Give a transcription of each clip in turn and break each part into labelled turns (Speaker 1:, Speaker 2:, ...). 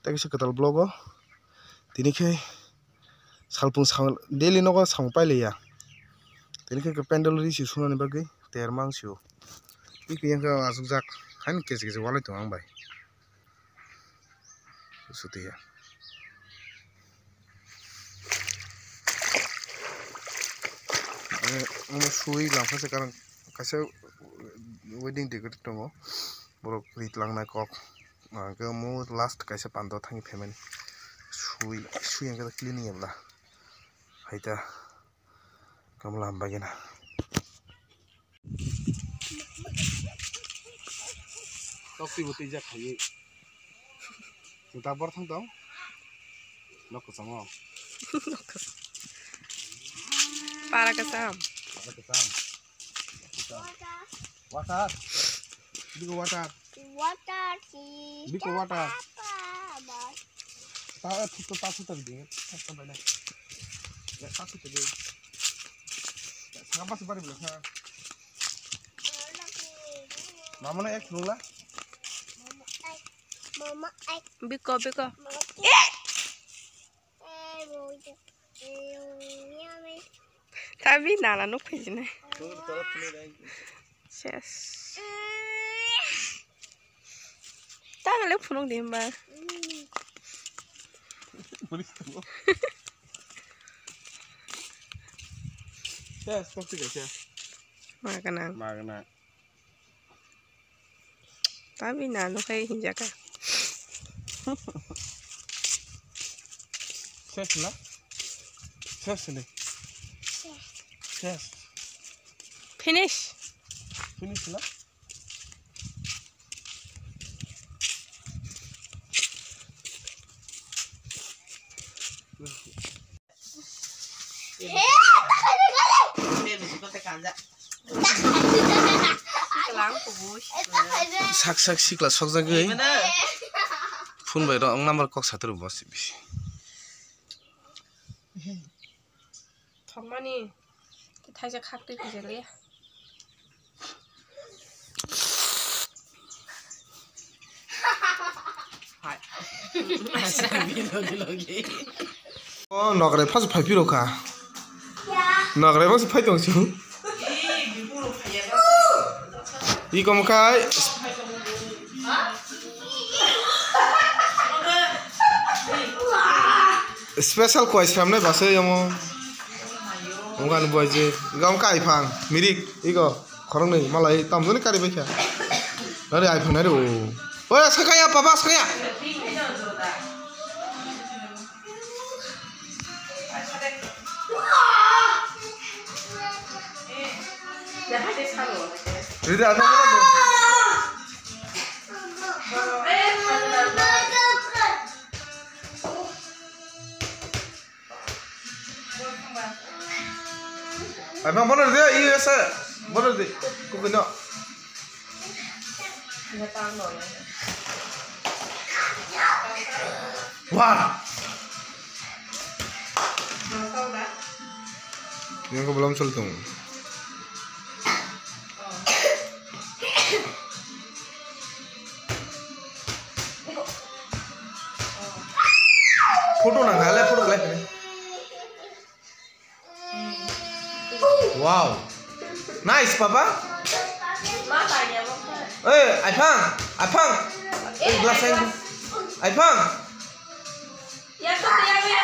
Speaker 1: tak se ketal blogo tini khai salpung sang daily nogo sang paile ya tini khai ke pendel ri si sunani bagi ter mang siu iki yang ka azuk jak khan kesi kesi walai to ang bai sutia sui langfa se karang kase wedding ticket tongo borok rit langnai kok ke mu last kaise pando thangi payment sui yang ka cleaning yabla haita kamla ambagena topi buti jak khayi ta bor thang tong nok ko sango
Speaker 2: para kasam
Speaker 1: water biko water biko water ta thuk ta thuk ta ding ta bana ya ta thuk de sangat bari bla ha mama na ek nula
Speaker 2: mama ek biko tapi nala nuk phijne yes ta le phunong dim ba
Speaker 1: yes pasti guys magana
Speaker 2: tapi nala kai hinjaka
Speaker 1: ses na ses ni yes
Speaker 2: finish
Speaker 1: na sak sikla sokja gei phun bai ro ang number kok satru bosi bisi
Speaker 2: thomani thaija khakte khijele
Speaker 1: oh nogre phas phai piro kha nogre phas phai tong chu I kom Khai special koi samne base yamo ongan boje gam kai phang mirik iko khorong nei malai tamjoni kari bekha nare ai phang nare o oya sakaya papa sakaya Rida apa mana? Abang mana dia? Iya saya. Mana dia? Kau kena. Wah. Yang kau belum selesai. Photo ना गाले photo like ने wow nice पापा ए आइफांग a glass आइफांग या तो या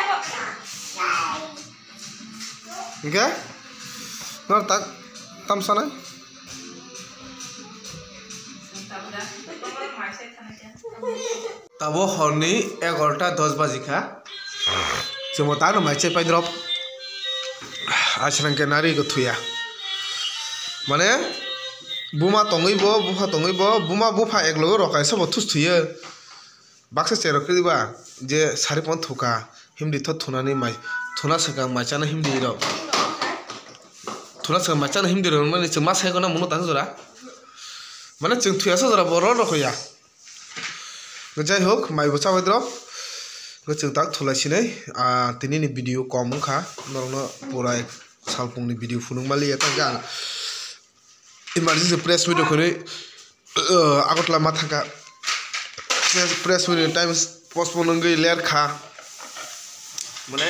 Speaker 1: okay नर तक तम सना तब हरनी 11:10 बजी खा Semotano macet pai drop asrang ke nari ko thuya mane buma tongi bo buma bufa eklo rokai sobo thus thuye bakse chero kriba je sari pon thuka himdi tho thunani mai thuna sakang machana himdi ro thuna sakang machana himdi ro mane chuma sai ko na muno tan jora mane chung thuya so jora boro ro khoya jai hok mai bo chabai drop Kecil tak thulai sini, tini ni video kamu kah, norno purai salpung ni video funung mali ya tangga, emergency press video kini, aku telah matang kah, press video times postpone ngai ler kha mane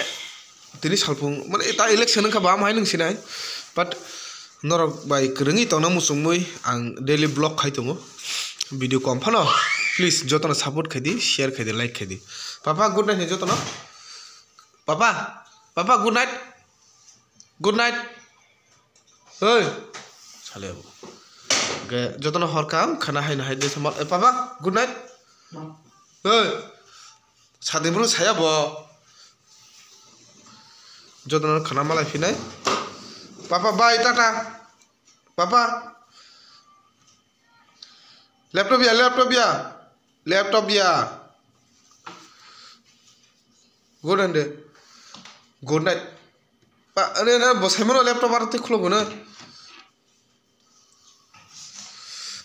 Speaker 1: tini salpung mane ta election kha ba mai nung sinai but norok bai krengi tona musungmui ang daily blog khai tongo video kom phano please jotona support khedi share khedi like khedi papa good night jotona papa papa good night oi chale ge jotona hor kam khana haina haide samal papa good night oi sadibru saya bo jotona khana malai finai papa bye tata papa laptop ya good night pa ane na bosai mano laptop arate khulo gona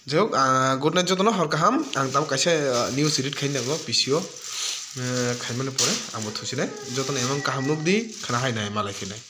Speaker 1: jok good night jotona hor kaham ang tam kaise news edit khain nago PCO khaimane pore amo thusine jotona emang kaham nukdi khana hainai malai finai